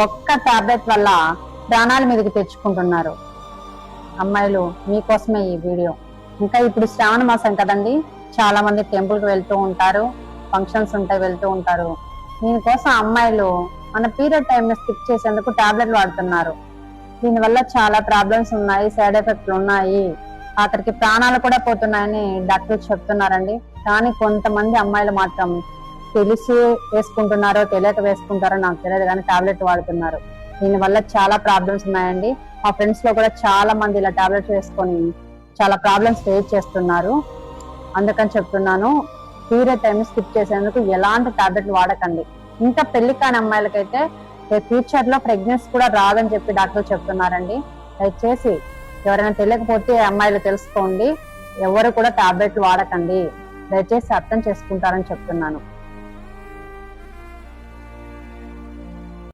ఒక్క టాబ్లెట్ వల్ల ప్రాణాల మీదకి తెచ్చుకుంటున్నారు. అమ్మాయిలు మీకోసమే ఈ వీడియో. ఇంకా ఇప్పుడు శ్రావణ మాసం కదండి, చాలా మంది టెంపుల్ కి వెళ్తూ ఉంటారు, ఫంక్షన్స్ ఉంటాయి వెళ్తూ ఉంటారు. దీనికోసం అమ్మాయిలు మన పీరియడ్ టైం ని స్కిప్ చేసేందుకు టాబ్లెట్లు వాడుతున్నారు. దీనివల్ల చాలా ప్రాబ్లమ్స్ ఉన్నాయి, సైడ్ ఎఫెక్ట్లు ఉన్నాయి, అక్కడికి ప్రాణాలు కూడా పోతున్నాయని డాక్టర్లు చెప్తున్నారండి. కానీ కొంతమంది అమ్మాయిలు మాత్రం తెలిసి వేసుకుంటున్నారో తెలియక వేసుకుంటారో నాకు తెలియదు, కానీ టాబ్లెట్ వాడుతున్నారు. దీనివల్ల చాలా ప్రాబ్లమ్స్ ఉన్నాయండి. మా ఫ్రెండ్స్ లో కూడా చాలా మంది ఇలా టాబ్లెట్స్ వేసుకొని చాలా ప్రాబ్లమ్స్ ఫేస్ చేస్తున్నారు. అందుకని చెప్తున్నాను, పీరియడ్ టైం స్కిప్ చేసేందుకు ఎలాంటి టాబ్లెట్లు వాడకండి. ఇంకా పెళ్లి కాని అమ్మాయిలకైతే ఫ్యూచర్ లో ప్రెగ్నెన్సీ కూడా రాదని చెప్పి డాక్టర్లు చెప్తున్నారండి. దయచేసి ఎవరైనా తెలియకపోతే అమ్మాయిలు తెలుసుకోండి, ఎవరు కూడా టాబ్లెట్లు వాడకండి, దయచేసి అర్థం చేసుకుంటారని చెప్తున్నాను.